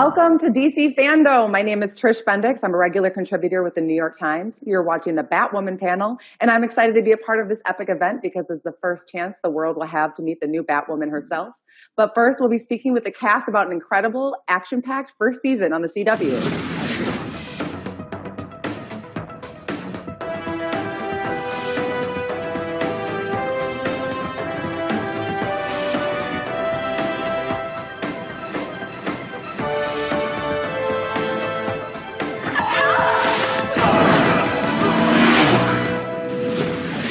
Welcome to DC Fandom. My name is Trish Bendix. I'm a regular contributor with the New York Times. You're watching the Batwoman panel, and I'm excited to be a part of this epic event because it's the first chance the world will have to meet the new Batwoman herself. But first, we'll be speaking with the cast about an incredible, action-packed first season on the CW.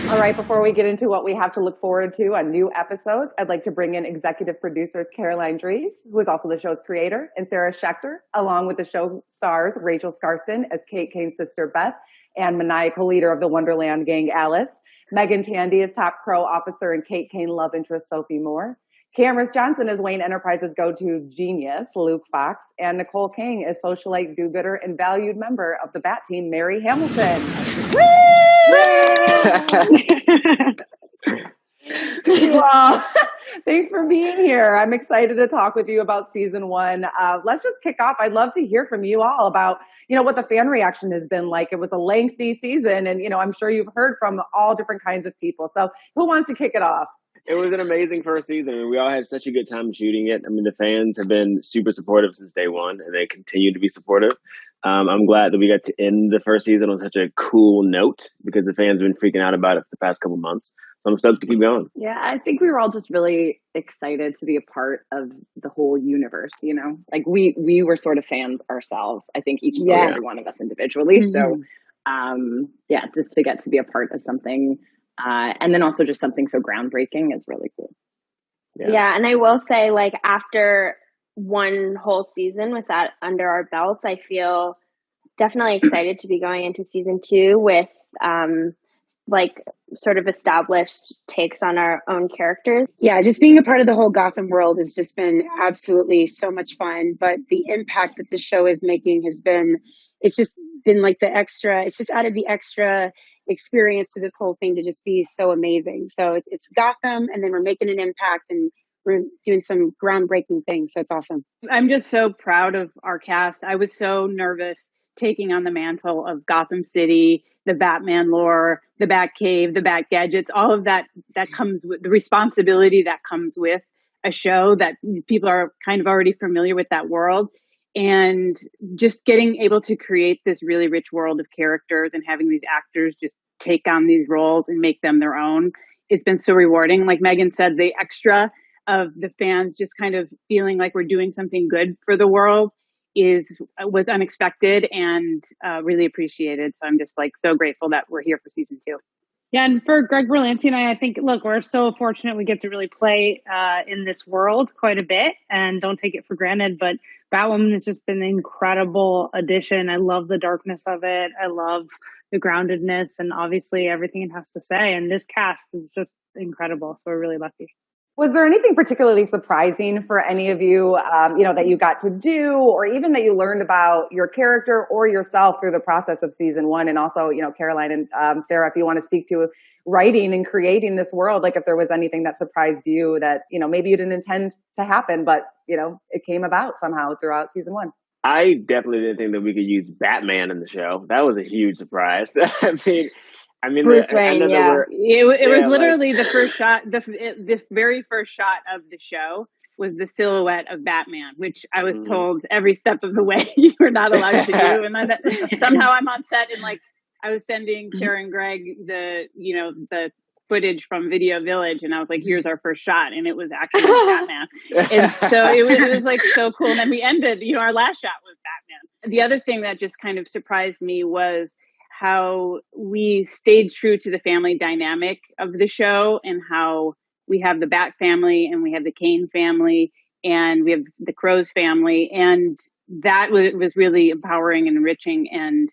All right, before we get into what we have to look forward to on new episodes, I'd like to bring in executive producers Caroline Dries, who is also the show's creator, and Sarah Schechter, along with the show stars Rachel Skarsten as Kate Kane's sister Beth, and maniacal leader of the Wonderland gang Alice. Megan Tandy is top Crow officer and Kate Kane love interest Sophie Moore. Cameron Johnson is Wayne Enterprises' go-to genius, Luke Fox, and Nicole King is socialite do-gooder and valued member of the Bat Team, Mary Hamilton. Well, thanks for being here. I'm excited to talk with you about season one. Let's just kick off. I'd love to hear from you all about, what the fan reaction has been like. It was a lengthy season, and, I'm sure you've heard from all different kinds of people. So who wants to kick it off? It was an amazing first season. I mean, we all had such a good time shooting it. I mean, the fans have been super supportive since day one, and they continue to be supportive. I'm glad that we got to end the first season on such a cool note because the fans have been freaking out about it for the past couple months. So I'm stoked to keep going. Yeah, I think we were all just really excited to be a part of the whole universe, Like we were sort of fans ourselves, I think each and every one of us individually. Mm-hmm. So, just to get to be a part of something and then also just something so groundbreaking is really cool. Yeah, and I will say, after one whole season with that under our belts, I feel definitely excited to be going into season 2 with sort of established takes on our own characters. Yeah, just being a part of the whole Gotham world has just been absolutely so much fun. But the impact that the show is making it's just been it's just added the extra experience to this whole thing to just be so amazing. So it's Gotham, and then we're making an impact and we're doing some groundbreaking things. So it's awesome. I'm just so proud of our cast. I was so nervous taking on the mantle of Gotham City, the Batman lore, the Batcave, the Bat gadgets, all of that comes with the responsibility that comes with a show that people are kind of already familiar with that world. And just getting able to create this really rich world of characters and having these actors just take on these roles and make them their own. It's been so rewarding. Like Megan said, the extra of the fans just kind of feeling like we're doing something good for the world was unexpected and really appreciated. So I'm just so grateful that we're here for season 2. Yeah, and for Greg Berlanti and I think, look, we're so fortunate we get to really play in this world quite a bit and don't take it for granted. But Batwoman has just been an incredible addition. I love the darkness of it. I love the groundedness and obviously everything it has to say. And this cast is just incredible. So we're really lucky. Was there anything particularly surprising for any of you, that you got to do, or even that you learned about your character or yourself through the process of season 1? And also, Caroline and Sarah, if you want to speak to writing and creating this world, if there was anything that surprised you that, maybe you didn't intend to happen, but, it came about somehow throughout season 1. I definitely didn't think that we could use Batman in the show. That was a huge surprise. I mean, Bruce Wayne, it was literally the first shot. The very first shot of the show was the silhouette of Batman, which I was told every step of the way you were not allowed to do. And somehow I'm on set and I was sending Sarah and Greg the footage from Video Village, and I was like, "Here's our first shot," and it was actually Batman. And so it was so cool. And then we ended. Our last shot was Batman. The other thing that just kind of surprised me was how we stayed true to the family dynamic of the show and how we have the Bat family and we have the Kane family and we have the Crows family. And that was really empowering and enriching. And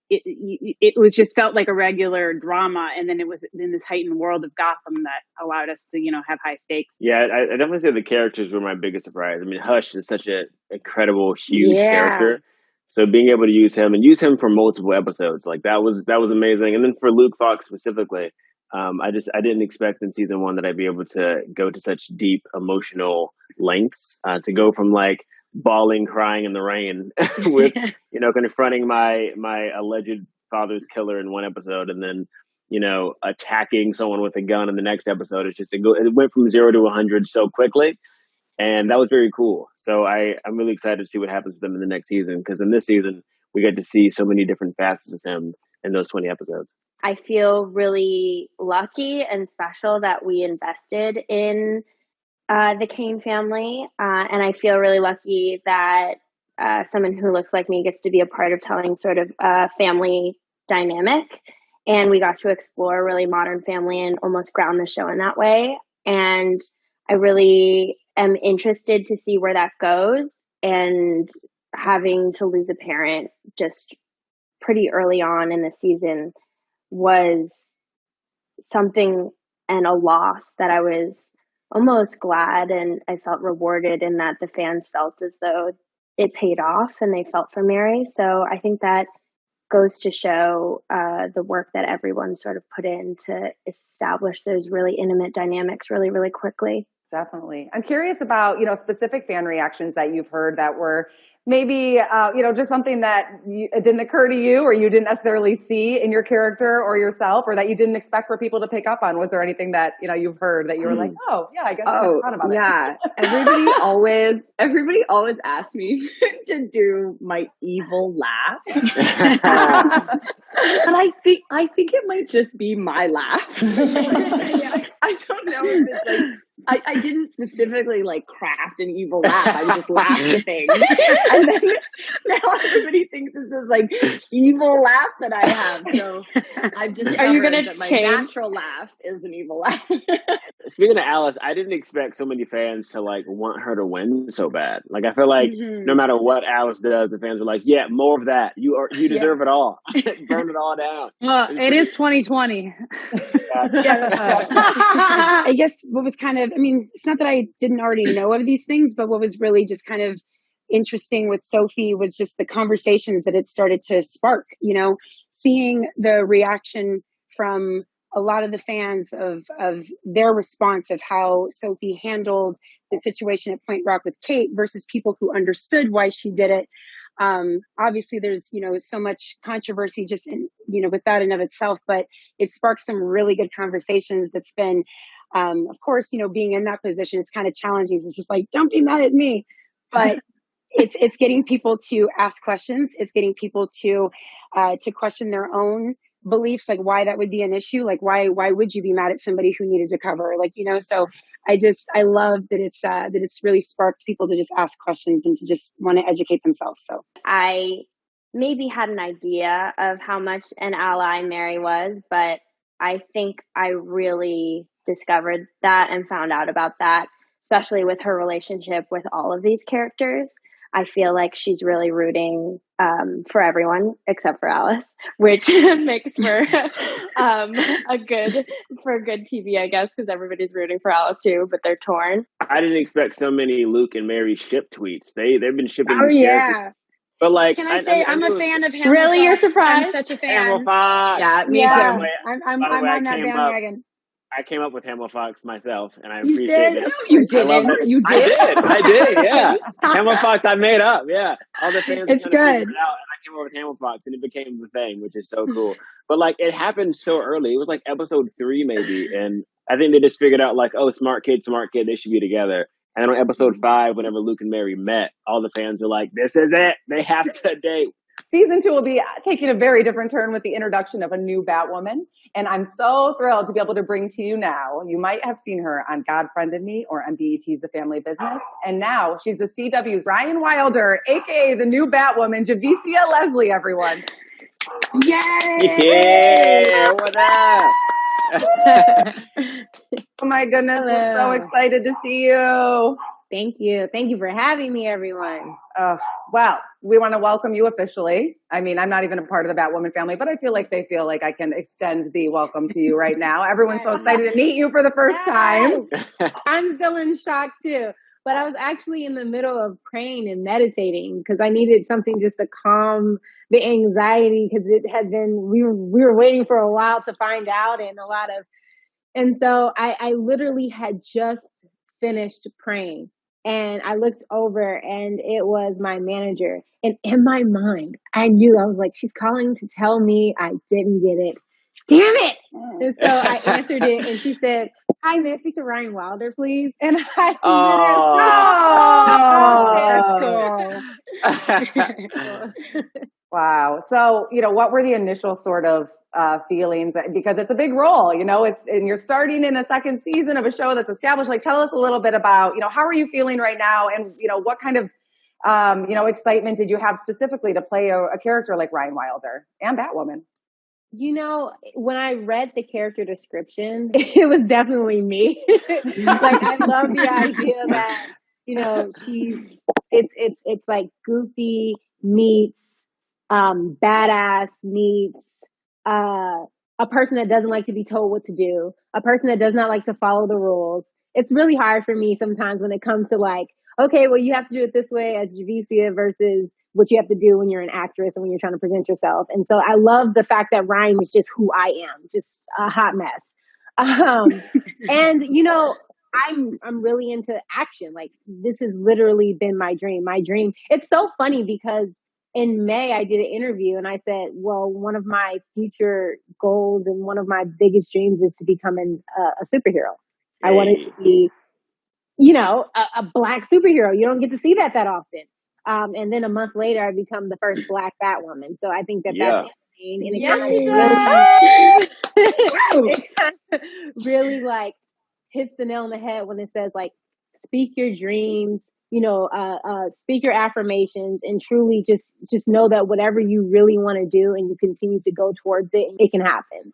it was just felt like a regular drama. And then it was in this heightened world of Gotham that allowed us to, have high stakes. Yeah, I definitely say the characters were my biggest surprise. I mean, Hush is such an incredible, huge character. So being able to use him for multiple episodes, that was amazing. And then for Luke Fox specifically, I didn't expect in season 1 that I'd be able to go to such deep emotional lengths, to go from bawling, crying in the rain with, confronting my alleged father's killer in one episode, and then, attacking someone with a gun in the next episode. It's just, it went from 0 to 100 so quickly. And that was very cool. So I'm really excited to see what happens with them in the next season, because in this season, we get to see so many different facets of him in those 20 episodes. I feel really lucky and special that we invested in the Kane family. And I feel really lucky that someone who looks like me gets to be a part of telling sort of a family dynamic. And we got to explore a really modern family and almost ground the show in that way. And I really am interested to see where that goes. And having to lose a parent just pretty early on in the season was something and a loss that I was almost glad, and I felt rewarded in that the fans felt as though it paid off and they felt for Mary. So I think that goes to show the work that everyone sort of put in to establish those really intimate dynamics really, really quickly. Definitely. I'm curious about, specific fan reactions that you've heard that were maybe, just something that it didn't occur to you, or you didn't necessarily see in your character or yourself, or that you didn't expect for people to pick up on. Was there anything that, you've heard that you were like, oh yeah, I guess I never thought about it. Everybody always asks me to do my evil laugh. And I think it might just be my laugh. I don't know if it's like, I didn't specifically like craft an evil laugh. I just laughed at things. And then now everybody thinks this is like evil laugh that I have. So I've just that my natural laugh is an evil laugh. Speaking of Alice, I didn't expect so many fans to like want her to win so bad. Like, I feel like no matter what Alice does, the fans are like, yeah, more of that. You deserve it all. Burn it all down. Well, it is 2020. I guess what was kind of, it's not that I didn't already know of these things, but what was really just kind of interesting with Sophie was just the conversations that it started to spark, seeing the reaction from a lot of the fans of their response of how Sophie handled the situation at Point Rock with Kate versus people who understood why she did it. Obviously there's, so much controversy just in, with that in of itself, but it sparked some really good conversations that's been, of course, being in that position, it's kind of challenging. It's just like, don't be mad at me, but it's getting people to ask questions. It's getting people to question their own beliefs, like why that would be an issue. Like, why would you be mad at somebody who needed to cover? Like, so I love that it's really sparked people to just ask questions and to just want to educate themselves. So I maybe had an idea of how much an ally Mary was, but I think I really discovered that and found out about that, especially with her relationship with all of these characters. I feel like she's really rooting for everyone except for Alice, which makes for good TV, I guess, because everybody's rooting for Alice too, but they're torn. I didn't expect so many Luke and Mary ship tweets. They've been shipping. Oh yeah. But like, can I say I'm a fan of Hamill? Really, you're surprised? I'm such a fan. Hamill Fox. Yeah, me too. I'm on that bandwagon. I came up with Hamill Fox myself, and I You appreciate did? it. You didn't. You did? I did, yeah. Hamill Fox I made up, yeah. All the fans It's kind of figured good. it out, and I came up with Hamill Fox, and it became the thing, which is so cool. But like, it happened so early. It was like episode 3 maybe, and I think they just figured out like, oh, smart kid, they should be together. And then on episode 5, whenever Luke and Mary met, all the fans are like, this is it. They have to date. Season 2 will be taking a very different turn with the introduction of a new Batwoman. And I'm so thrilled to be able to bring to you now. You might have seen her on God Friended Me or on BET's The Family Business. And now she's the CW's Ryan Wilder, a.k.a. the new Batwoman, Javicia Leslie, everyone. Yay! Yeah, what up? Oh my goodness, we're so excited to see you. Thank you. Thank you for having me, everyone. Well, we want to welcome you officially. I mean, I'm not even a part of the Batwoman family, but I feel like they feel like I can extend the welcome to you right now. Everyone's so excited to meet you for the first time. I'm still in shock too, but I was actually in the middle of praying and meditating because I needed something just to calm the anxiety because it had been, we were waiting for a while to find out and so I literally had just finished praying. And I looked over and it was my manager. And in my mind, I knew, I was like, she's calling to tell me I didn't get it. Damn it. And so I answered it and she said, hi, may I speak to Ryan Wilder, please? And I literally, that's cool. Wow. So, what were the initial sort of feelings? Because it's a big role, and you're starting in a second season of a show that's established. Like, tell us a little bit about, how are you feeling right now? And, what kind of, excitement did you have specifically to play a character like Ryan Wilder and Batwoman? When I read the character description, it was definitely me. Like, I love the idea that, it's like goofy meets, badass meets, a person that doesn't like to be told what to do, a person that does not like to follow the rules. It's really hard for me sometimes when it comes to like, okay, well, you have to do it this way as Javicia versus what you have to do when you're an actress and when you're trying to present yourself. And so I love the fact that Ryan is just who I am, just a hot mess. And I'm really into action. Like, this has literally been my dream. It's so funny because in May I did an interview and I said, well, one of my future goals and one of my biggest dreams is to become a superhero. I wanted to be, a Black superhero. You don't get to see that often. And then a month later, I become the first Black Batwoman. So I think that's insane. And it kind of really like hits the nail on the head when it says like, speak your dreams, speak your affirmations, and truly just know that whatever you really want to do and you continue to go towards it, it can happen.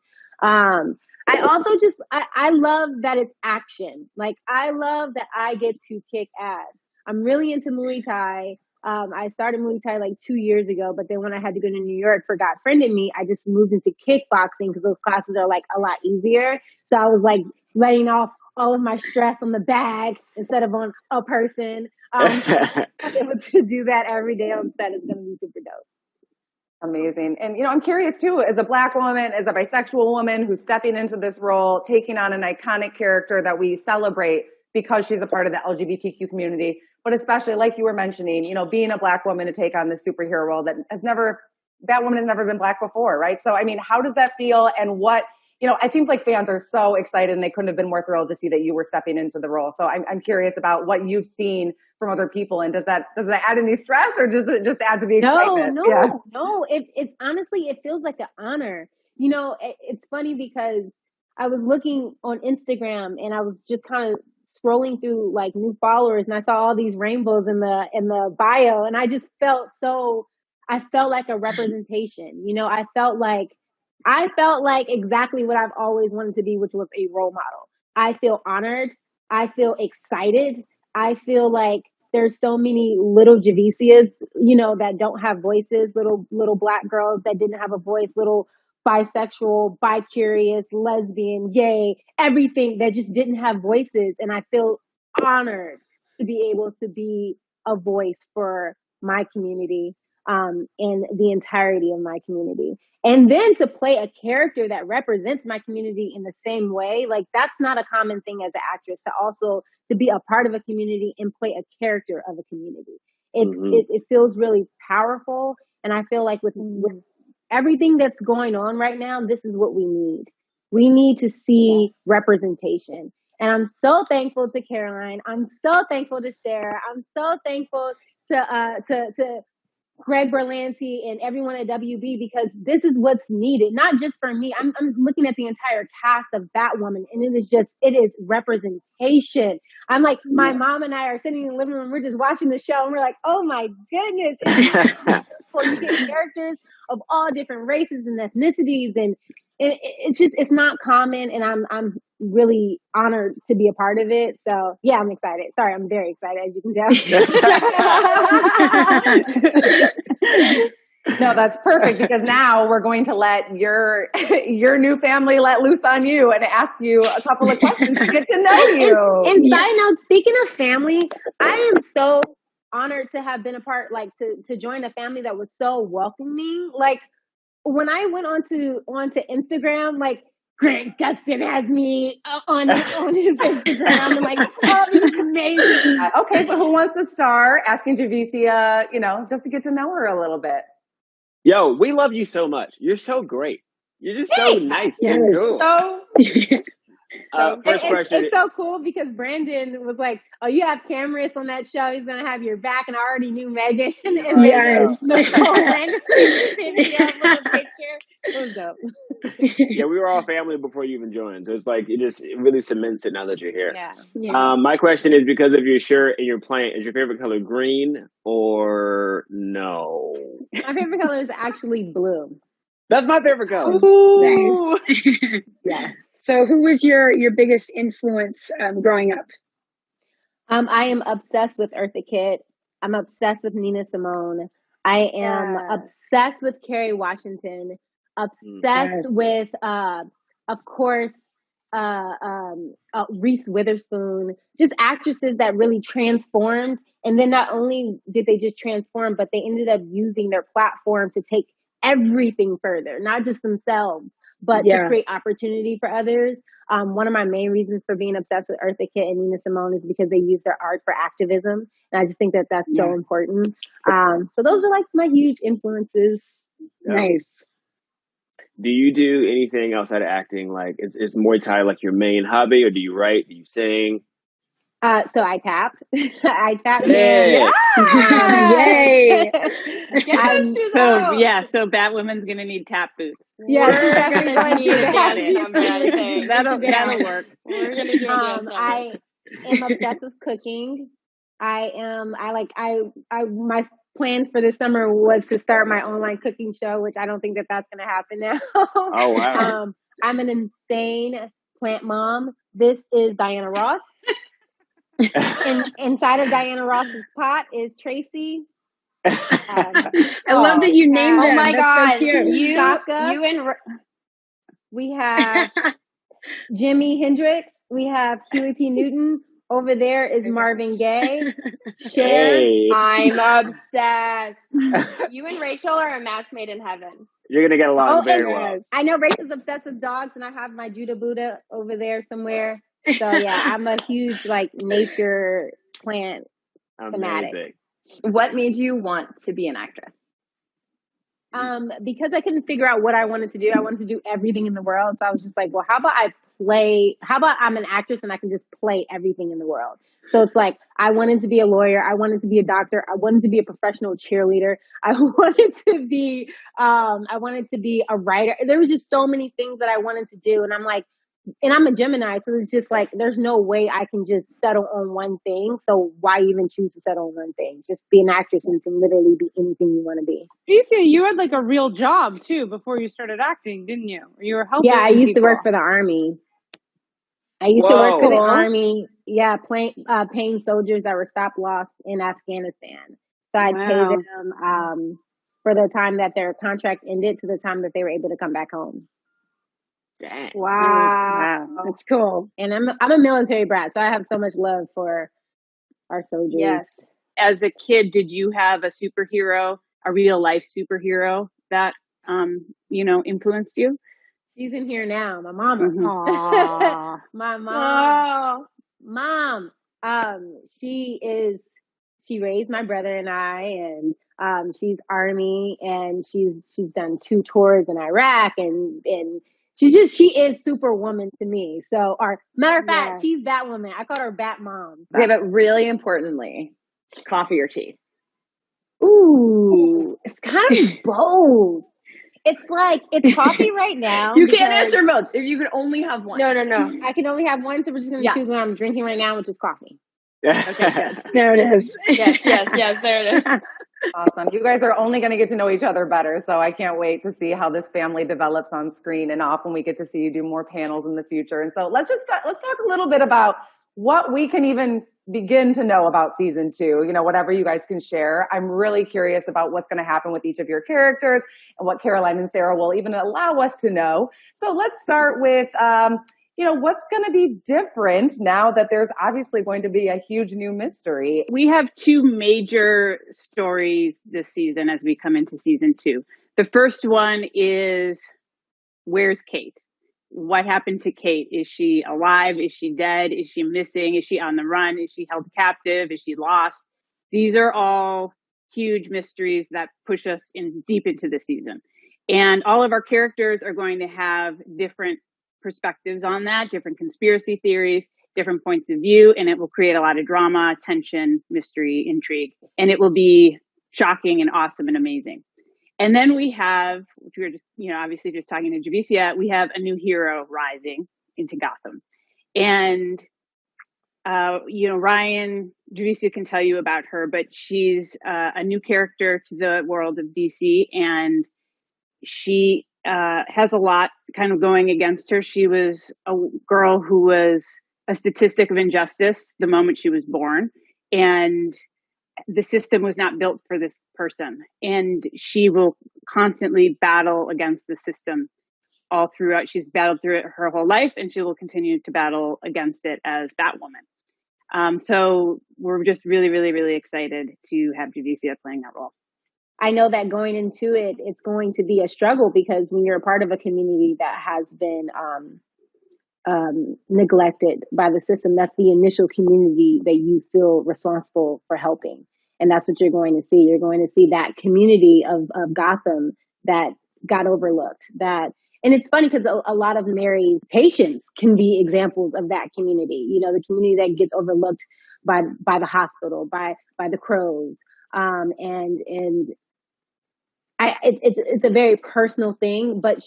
I also I love that it's action. Like, I love that I get to kick ass. I'm really into Muay Thai. I started Muay Thai like 2 years ago, but then when I had to go to New York for God Friended Me, I just moved into kickboxing because those classes are like a lot easier. So I was like letting off all of my stress on the bag instead of on a person. Able to do that every day on set is going to be super dope. Amazing. And, I'm curious too, as a Black woman, as a bisexual woman who's stepping into this role, taking on an iconic character that we celebrate because she's a part of the LGBTQ community, but especially like you were mentioning, being a Black woman to take on this superhero role that Batwoman has never been Black before, right? So, I mean, how does that feel? And what, it seems like fans are so excited and they couldn't have been more thrilled to see that you were stepping into the role. So I'm curious about what you've seen from other people, and does that add any stress, or does it just add to the excitement? No. It's honestly, it feels like an honor. It's funny because I was looking on Instagram and I was just kind of scrolling through like new followers, and I saw all these rainbows in the bio, and I just felt like a representation. I felt like exactly what I've always wanted to be, which was a role model. I feel honored. I feel excited. I feel like there's so many little Javicias, that don't have voices, little Black girls that didn't have a voice, little bisexual, bi-curious, lesbian, gay, everything that just didn't have voices. And I feel honored to be able to be a voice for my community, and the entirety of my community. And then to play a character that represents my community in the same way, like, that's not a common thing as an actress, to be a part of a community and play a character of a community. It feels really powerful. And I feel like with everything that's going on right now, this is what we need. We need to see representation. And I'm so thankful to Caroline. I'm so thankful to Sarah. I'm so thankful to Greg Berlanti and everyone at WB, because this is what's needed, not just for me. I'm looking at the entire cast of Batwoman, and it is representation. I'm like, my mom and I are sitting in the living room, we're just watching the show, and we're like, oh my goodness. You get characters of all different races and ethnicities, and it's not common, and I'm really honored to be a part of it. So yeah, I'm excited. Sorry, I'm very excited, as you can tell. No, that's perfect, because now we're going to let your new family let loose on you and ask you a couple of questions to get to know you. And side note, speaking of family, I am so honored to have been a part, like to join a family that was so welcoming. Like, when I went onto Instagram, like, Grant Gustin has me on his Instagram, and like all these amazing. Okay, so who wants to start? Asking Javicia, just to get to know her a little bit. Yo, we love you so much. You're so great. You're just so nice and cool. First question. It's so cool because Brandon was like, "Oh, you have cameras on that show. He's gonna have your back," and I already knew Megan. And Yes. Nicole randomly hit me up with a picture. It was dope. Yeah, we were all family before you even joined, so it's like it really cements it now that you're here. Yeah. My question is, because of your shirt and your plant, is your favorite color green or no? My favorite color is actually blue. That's my favorite color. Nice. Yeah. So, who was your biggest influence growing up? I am obsessed with Eartha Kitt. I'm obsessed with Nina Simone. I am obsessed with Kerry Washington. Obsessed with, of course, Reese Witherspoon. Just actresses that really transformed. And then not only did they just transform, but they ended up using their platform to take everything further, not just themselves, but to create opportunity for others. One of my main reasons for being obsessed with Eartha Kitt and Nina Simone is because they use their art for activism. And I just think that that's so important. So those are like my huge influences. Nice. Do you do anything outside of acting? Like, is Muay Thai like your main hobby, or do you write? Do you sing? So I tap. I tap. Yeah. Yay. So Batwoman's gonna need tap boots. Yeah, We're gonna need to get it. That'll work. We're gonna do I am obsessed with cooking. My plans for this summer was to start my online cooking show, which I don't think that that's going to happen now. Oh, wow. I'm an insane plant mom. This is Diana Ross. Inside of Diana Ross's pot is Tracy. I love that you named them. Oh my God. So cute. You and we have Jimi Hendrix. We have Huey P. Newton. Over there is Marvin Gaye. Cher. Hey. I'm obsessed. You and Rachel are a match made in heaven. You're going to get along very well. I know Rachel's obsessed with dogs, and I have my Judah Buddha over there somewhere. So, yeah, I'm a huge, nature plant fanatic. What made you want to be an actress? Because I couldn't figure out what I wanted to do. I wanted to do everything in the world. So I was just like, well, how about I'm an actress and I can just play everything in the world. So it's like, I wanted to be a lawyer. I wanted to be a doctor. I wanted to be a professional cheerleader. I wanted to be a writer. There was just so many things that I wanted to do. And I'm like, and I'm a Gemini, so it's just like, there's no way I can just settle on one thing. So why even choose to settle on one thing? Just be an actress and you can literally be anything you want to be. You had a real job too before you started acting, didn't you? You were helping. Yeah, I used to work for the Army. Paying soldiers that were stop loss in Afghanistan. So I'd pay them for the time that their contract ended to the time that they were able to come back home. Dang. Wow. That's cool. And I'm a military brat, so I have so much love for our soldiers. Yes. As a kid, did you have a superhero, a real life superhero that influenced you? She's in here now. My mama. Mm-hmm. My mom. Mom. She raised my brother and I, and she's Army, and she's done 2 tours in Iraq, and she is Superwoman to me. So, matter of fact, she's Batwoman. I call her Bat Mom. Okay, but really importantly, coffee or tea? Ooh, it's kind of both. It's coffee right now. You can't answer both. If you could only have one. No. I can only have one, so we're just going to choose what I'm drinking right now, which is coffee. Okay, good. There it is. Yes, there it is. Awesome. You guys are only going to get to know each other better. So I can't wait to see how this family develops on screen and off when we get to see you do more panels in the future. And so let's talk a little bit about what we can even begin to know about season 2, whatever you guys can share. I'm really curious about what's going to happen with each of your characters and what Caroline and Sarah will even allow us to know. So let's start with, what's going to be different now that there's obviously going to be a huge new mystery. We have 2 major stories this season as we come into season 2. The first one is, where's Kate? what happened to Kate? Is she alive? Is she dead? Is she missing? Is she on the run? Is she held captive? Is she lost? These are all huge mysteries that push us deep into the season. And all of our characters are going to have different perspectives on that, different conspiracy theories, different points of view, and it will create a lot of drama, tension, mystery, intrigue, and it will be shocking and awesome and amazing. And then we have, which we were just, obviously just talking to Javicia, we have a new hero rising into Gotham. And, Ryan, Javicia can tell you about her, but she's a new character to the world of DC, and she has a lot kind of going against her. She was a girl who was a statistic of injustice the moment she was born, and the system was not built for this person, and she will constantly battle against the system all throughout. She's battled through it her whole life, and she will continue to battle against it as Batwoman. So we're just really, really, really excited to have Javicia playing that role. I know that going into it, it's going to be a struggle, because when you're a part of a community that has been neglected by the system, that's the initial community that you feel responsible for helping. And that's what you're going to see. You're going to see that community of Gotham that got overlooked. And it's funny because a lot of Mary's patients can be examples of that community. The community that gets overlooked by the hospital, by the crows, it's a very personal thing, but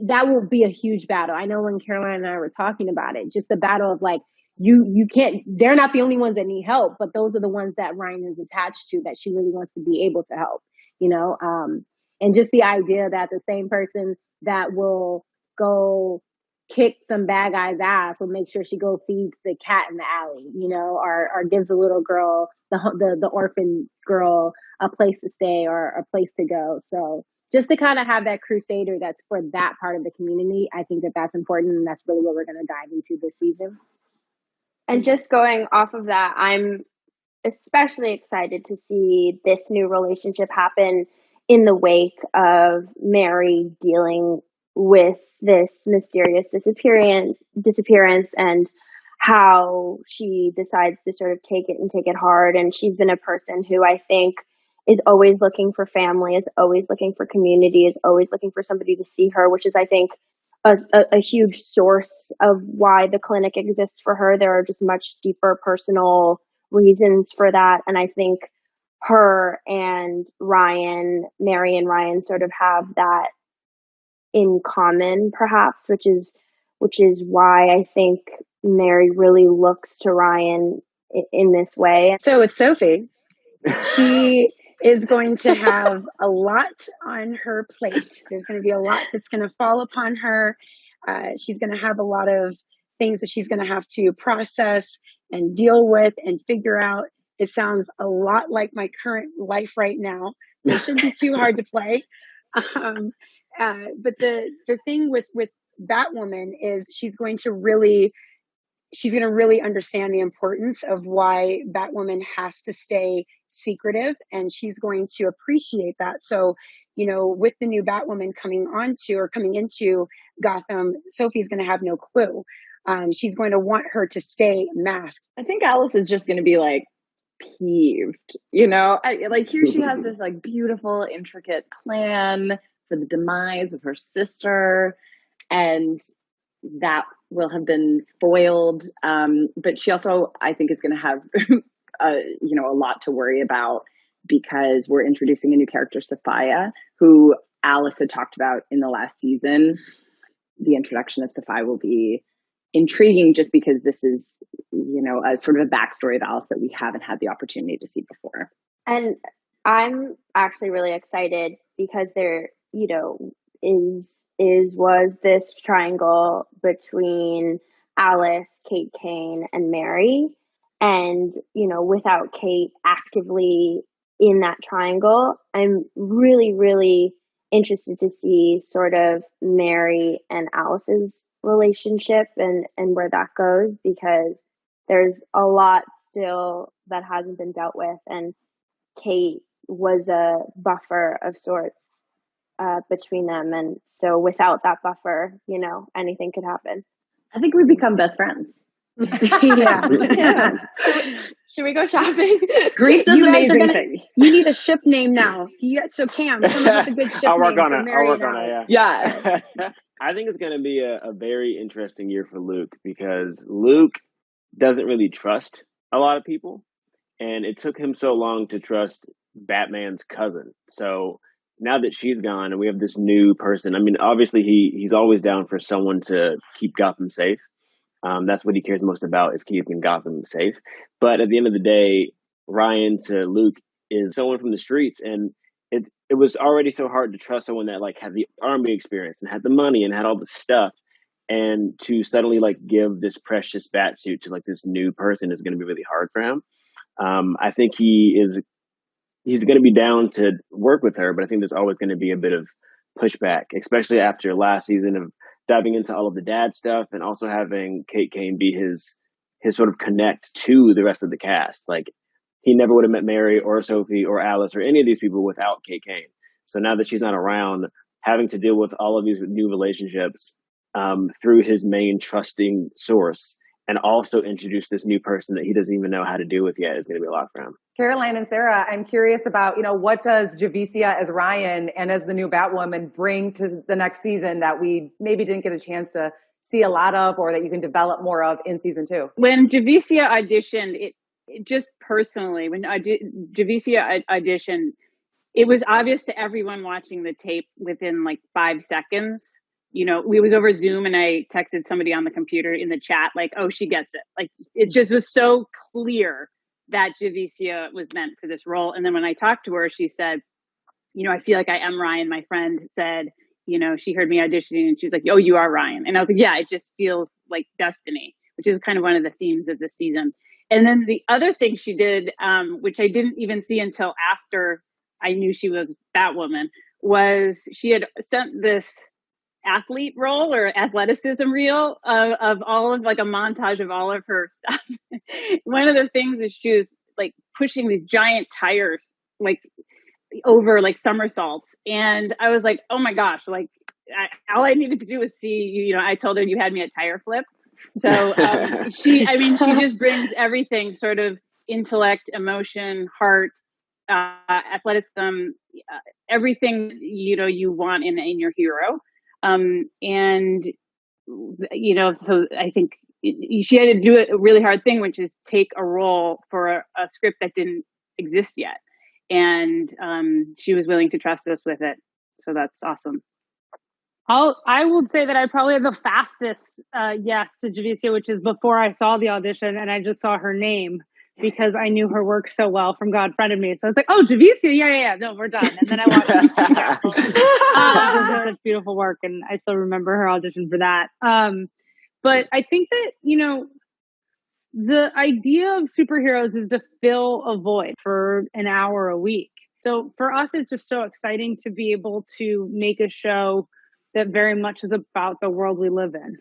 that will be a huge battle. I know when Caroline and I were talking about it, just the battle of like, you can't, they're not the only ones that need help, but those are the ones that Ryan is attached to, that she really wants to be able to help, and just the idea that the same person that will go kick some bad guy's ass will make sure she go feeds the cat in the alley, or gives the little girl, the orphan girl, a place to stay or a place to go. So just to kind of have that crusader that's for that part of the community, I think that's important, and that's really what we're going to dive into this season. And just going off of that, I'm especially excited to see this new relationship happen in the wake of Mary dealing with this mysterious disappearance and how she decides to sort of take it hard. And she's been a person who I think is always looking for family, is always looking for community, is always looking for somebody to see her, which is, I think, a huge source of why the clinic exists for her. There are just much deeper personal reasons for that. And I think her and Mary and Ryan sort of have that in common, perhaps, which is why I think Mary really looks to Ryan in this way. So with Sophie, she is going to have a lot on her plate. There's going to be a lot that's going to fall upon her. She's going to have a lot of things that she's going to have to process and deal with and figure out. It sounds a lot like my current life right now, so it shouldn't be too hard to play. But the thing with Batwoman is she's going to really understand the importance of why Batwoman has to stay secretive, and she's going to appreciate that. So, with the new Batwoman coming into Gotham, Sophie's going to have no clue. She's going to want her to stay masked. I think Alice is just going to be like peeved, here she has this like beautiful, intricate plan for the demise of her sister, and that will have been foiled. But she also, I think, is going to have, a lot to worry about, because we're introducing a new character, Sophia, who Alice had talked about in the last season. The introduction of Sophia will be intriguing, just because this is, a sort of a backstory of Alice that we haven't had the opportunity to see before. And I'm actually really excited because there, was this triangle between Alice, Kate Kane, and Mary. And, without Kate actively in that triangle, I'm really, really interested to see sort of Mary and Alice's relationship and where that goes, because there's a lot still that hasn't been dealt with. And Kate was a buffer of sorts between them. And so without that buffer, anything could happen. I think we become best friends. Yeah. Should we go shopping? Grief does amazing things. You need a ship name now. So Cam, come up with a good ship name. I'll work on it. Yeah. I think it's going to be a very interesting year for Luke, because Luke doesn't really trust a lot of people, and it took him so long to trust Batman's cousin. So now that she's gone and we have this new person, I mean, obviously he's always down for someone to keep Gotham safe. That's what he cares most about, is keeping Gotham safe. But at the end of the day, Ryan to Luke is someone from the streets, and it was already so hard to trust someone that like had the army experience and had the money and had all the stuff, and to suddenly like give this precious bat suit to like this new person is going to be really hard for him. I think he's going to be down to work with her, but I think there's always going to be a bit of pushback, especially after last season of diving into all of the dad stuff, and also having Kate Kane be his sort of connect to the rest of the cast. Like, he never would have met Mary or Sophie or Alice or any of these people without Kate Kane. So now that she's not around, having to deal with all of these new relationships through his main trusting source, and also introduce this new person that he doesn't even know how to deal with yet, is going to be a lot for him. Caroline and Sarah, I'm curious about, what does Javicia as Ryan and as the new Batwoman bring to the next season that we maybe didn't get a chance to see a lot of, or that you can develop more of in season 2? When Javicia auditioned, it just personally, when Javicia auditioned, it was obvious to everyone watching the tape within like 5 seconds. We was over Zoom, and I texted somebody on the computer in the chat, like, oh, she gets it. Like, it just was so clear that Javicia was meant for this role. And then when I talked to her, she said, I feel like I am Ryan. My friend said, she heard me auditioning, and she was like, oh, you are Ryan. And I was like, yeah, it just feels like destiny, which is kind of one of the themes of the season. And then the other thing she did, which I didn't even see until after I knew she was Batwoman, was she had sent this athlete role or athleticism reel of all of like a montage of all of her stuff. One of the things is she was like pushing these giant tires like over like somersaults, and I was like, oh my gosh, like all I needed to do was see I told her you had me a tire flip. So she just brings everything, sort of intellect, emotion, heart, athleticism, everything you want in your hero. So I think she had to do a really hard thing, which is take a role for a script that didn't exist yet. And she was willing to trust us with it. So that's awesome. I would say that I probably had the fastest yes to Javicia, which is before I saw the audition and I just saw her name, because I knew her work so well from God Friended Me. So I was like, oh, Javicia, yeah, no, we're done. And then I watched it. Such beautiful work, and I still remember her audition for that. But I think that, the idea of superheroes is to fill a void for an hour a week. So for us, it's just so exciting to be able to make a show that very much is about the world we live in,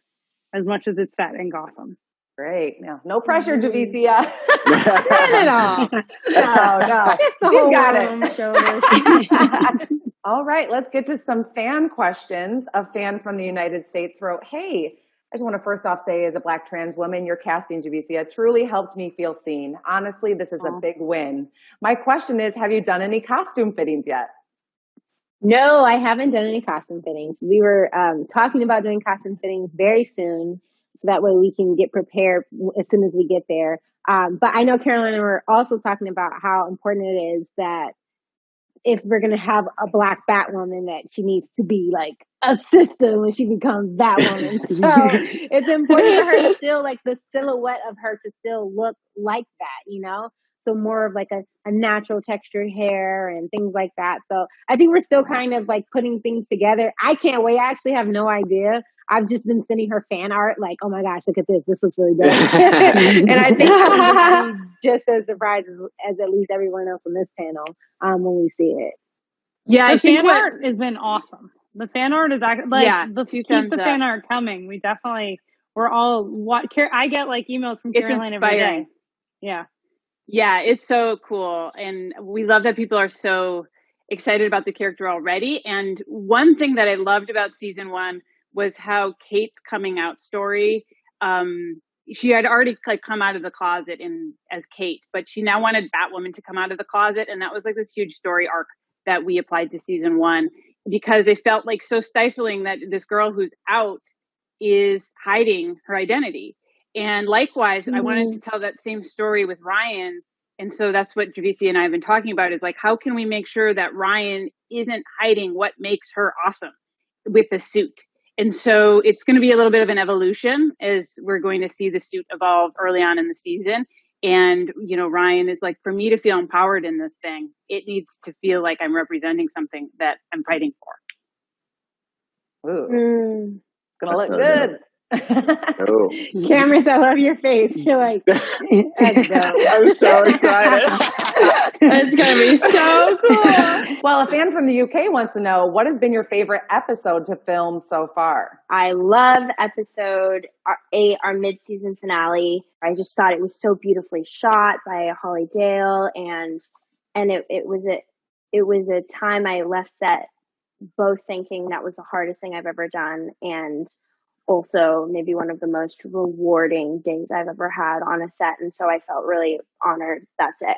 as much as it's set in Gotham. Great. No pressure, Javicia. Not at all. No. You got it. All right, let's get to some fan questions. A fan from the United States wrote, hey, I just want to first off say, as a Black trans woman, your casting, Javicia, truly helped me feel seen. Honestly, this is a big win. My question is, have you done any costume fittings yet? No, I haven't done any costume fittings. We were talking about doing costume fittings very soon, so that way we can get prepared as soon as we get there. But I know Caroline and we're also talking about how important it is that if we're going to have a Black Batwoman, that she needs to be like a sister when she becomes Batwoman. So it's important for her to still, like, the silhouette of her to still look like that, So more of like a natural textured hair and things like that. So I think we're still kind of like putting things together. I can't wait. I actually have no idea. I've just been sending her fan art like, oh my gosh, look at this. This looks really good. And I think she'll be just as surprised as at least everyone else on this panel when we see it. Yeah, the fan art has been awesome. The fan art is keep the fan art coming. We definitely, I get like emails from Caroline every day. Yeah. Yeah, it's so cool. And we love that people are so excited about the character already. And one thing that I loved about season 1 was how Kate's coming out story. She had already like come out of the closet as Kate, but she now wanted Batwoman to come out of the closet, and that was like this huge story arc that we applied to season 1, because it felt like so stifling that this girl who's out is hiding her identity. And likewise, I wanted to tell that same story with Ryan. And so that's what Javisi and I have been talking about, is like, how can we make sure that Ryan isn't hiding what makes her awesome with the suit? And so it's going to be a little bit of an evolution, as we're going to see the suit evolve early on in the season. And, you know, Ryan is like, for me to feel empowered in this thing, it needs to feel like I'm representing something that I'm fighting for. Ooh. It's going to look good. Oh. Cameron, I love your face. You're like, I'm so excited. It's going to be so cool. Well, a fan from the UK wants to know, what has been your favorite episode to film so far? I love episode 8, our mid-season finale. I just thought it was so beautifully shot by Holly Dale, and it was a time I left set both thinking that was the hardest thing I've ever done, and also maybe one of the most rewarding days I've ever had on a set. And so I felt really honored that day.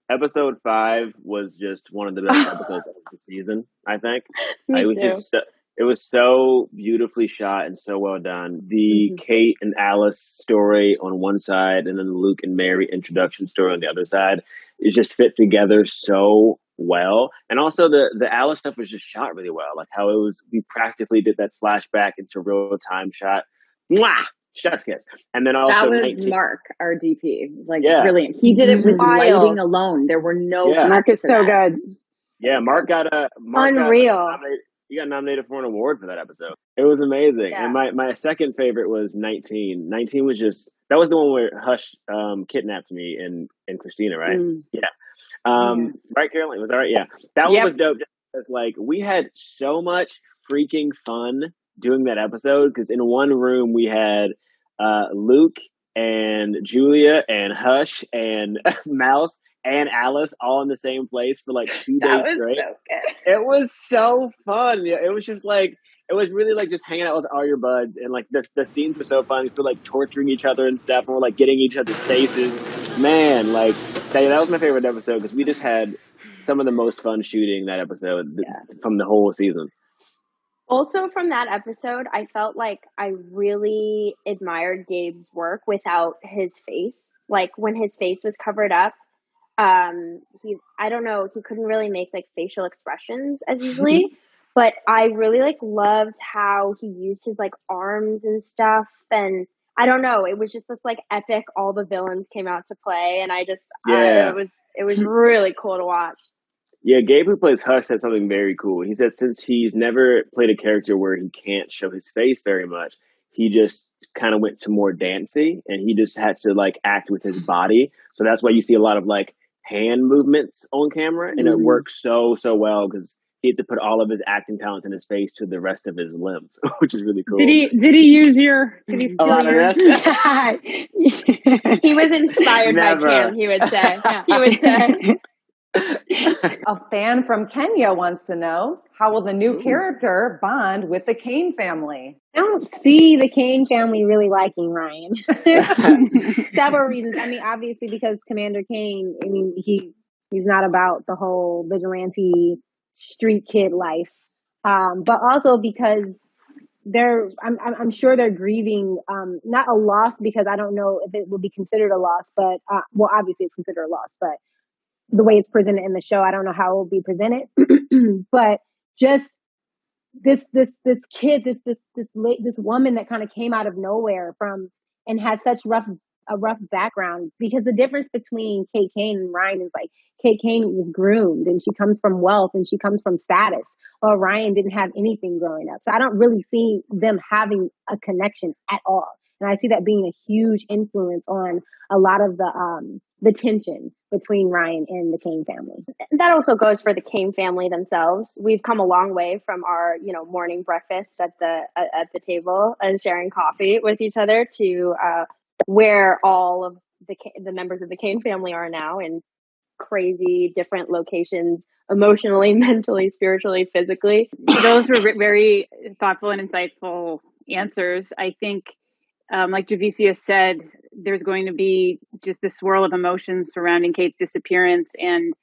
Episode 5 was just one of the best episodes of the season, I think. It was so beautifully shot and so well done. The Kate and Alice story on one side, and then the Luke and Mary introduction story on the other side, it just fit together so well. And also the Alice stuff was just shot really well. Like how we practically did that flashback into real time shot. Mwah! Chef's kiss. And then also that was Mark, our DP. It was like brilliant. He did it with lighting alone. There were no Mark is so good. Yeah, Mark got unreal. He got nominated for an award for that episode. It was amazing. Yeah. And my second favorite was 19. 19 was that was the one where Hush kidnapped me and Christina, right? Yeah. Right, Caroline? Was that right? Yeah. That one was dope. Because like we had so much freaking fun doing that episode, because in one room we had Luke and Julia and Hush and Mouse and Alice all in the same place for like 2 days straight. So good. It was so fun. Yeah, it was just like, it was really like just hanging out with all your buds, and like the scenes were so fun. We're like torturing each other and stuff, and we're like getting each other's faces. Man, like that was my favorite episode, because we just had some of the most fun shooting that episode from the whole season. Also from that episode, I felt like I really admired Gabe's work without his face. Like when his face was covered up, I don't know, he couldn't really make like facial expressions as easily, but I really like loved how he used his like arms and stuff, and I don't know, it was just this like epic, all the villains came out to play, and I just it was really cool to watch. Yeah, Gabe, who plays Hush, said something very cool. He said since he's never played a character where he can't show his face very much, he just kind of went to more dancey, and he just had to like act with his body. So that's why you see a lot of like hand movements on camera, and it works so well, because he had to put all of his acting talents in his face to the rest of his limbs, which is really cool. Did he use your? Did he steal a lot your? Of this? He was inspired by Cam. He would say. Yeah. He would say. A fan from Kenya wants to know, how will the new character bond with the Kane family? I don't see the Kane family really liking Ryan. Several reasons. I mean, obviously because Commander Kane, I mean, he's not about the whole vigilante street kid life. But also because I'm sure they're grieving, not a loss, because I don't know if it would be considered a loss, but, well, obviously it's considered a loss, but the way it's presented in the show, I don't know how it will be presented, but just this kid, this woman that kind of came out of nowhere and had such a rough background, because the difference between Kate Kane and Ryan is like Kate Kane was groomed and she comes from wealth and she comes from status, while Ryan didn't have anything growing up. So I don't really see them having a connection at all. And I see that being a huge influence on a lot of the tension between Ryan and the Kane family. That also goes for the Kane family themselves. We've come a long way from our, morning breakfast at the table and sharing coffee with each other to where all of the members of the Kane family are now, in crazy different locations emotionally, mentally, spiritually, physically. Those were very thoughtful and insightful answers. I think, like Javicia said, there's going to be just this swirl of emotions surrounding Kate's disappearance. And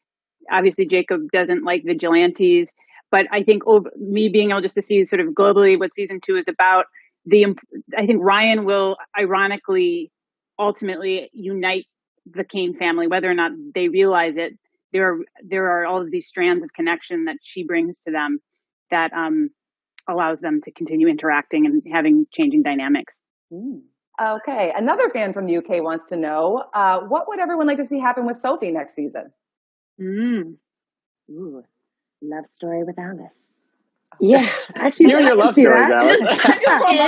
obviously Jacob doesn't like vigilantes. But I think me being able just to see sort of globally what season 2 is about, I think Ryan will ironically ultimately unite the Kane family, whether or not they realize it. There are all of these strands of connection that she brings to them that allows them to continue interacting and having changing dynamics. Okay, another fan from the UK wants to know, what would everyone like to see happen with Sophie next season? Ooh, love story with Alice. Yeah, actually, You and your love stories, Alice.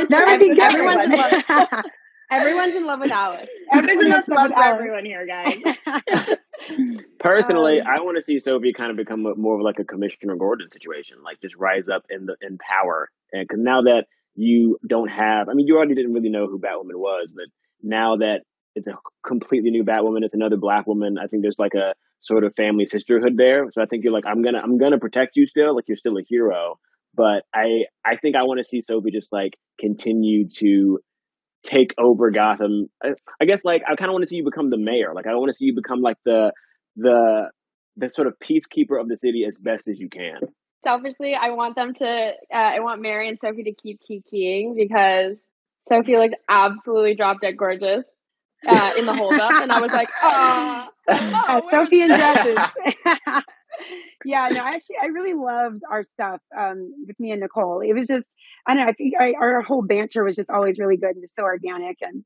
That would be good. Everyone's in love with Alice. There's enough love for everyone here, guys. Personally, I want to see Sophie kind of become more of like a Commissioner Gordon situation, like just rise up in power. And because now that you don't have, I mean, you already didn't really know who Batwoman was, but now that it's a completely new Batwoman, it's another Black woman. I think there's like a sort of family sisterhood there. So I think you're like, I'm gonna protect you still, like you're still a hero. But I think I want to see Sophie just like continue to take over Gotham. I guess like I kind of want to see you become the mayor. Like I want to see you become like the sort of peacekeeper of the city as best as you can. Selfishly, I want Mary and Sophie to keep kikiing because Sophie looked absolutely drop dead gorgeous in the hold up, and I was like, Sophie in dresses. Yeah, no, actually, I really loved our stuff with me and Nicole. It was just, I don't know, I think our whole banter was just always really good and just so organic. And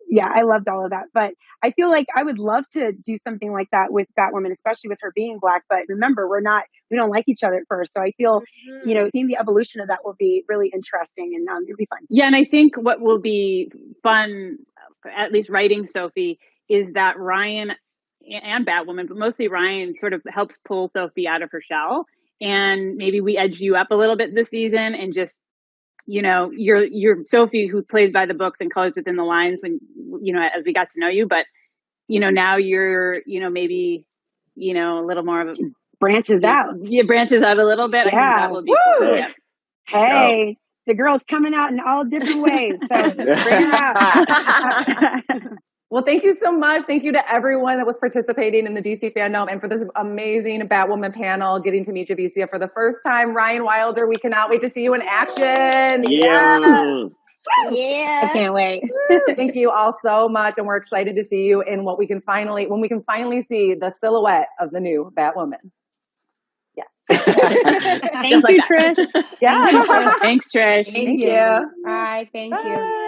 yeah, I loved all of that. But I feel like I would love to do something like that with Batwoman, especially with her being Black. But remember, we don't like each other at first. So I feel, seeing the evolution of that will be really interesting and it'll be fun. Yeah, and I think what will be fun, at least writing Sophie, is that Ryan and Batwoman, but mostly Ryan, sort of helps pull Sophie out of her shell. And maybe we edge you up a little bit this season and just, you're Sophie who plays by the books and colors within the lines when, as we got to know you. But, now you're, maybe, a little more of a branches out. Yeah, branches out a little bit. Yeah. I think that will be cool. Yeah. Hey, the girl's coming out in all different ways. So bring it out. Well, thank you so much. Thank you to everyone that was participating in the DC Fandom and for this amazing Batwoman panel, getting to meet Javicia for the first time. Ryan Wilder, we cannot wait to see you in action. Yeah. I can't wait. Thank you all so much. And we're excited to see you in when we can finally see the silhouette of the new Batwoman. Yes. Thank you, Trish. Yeah. Thanks, Trish. Thank you. Bye. Thank you.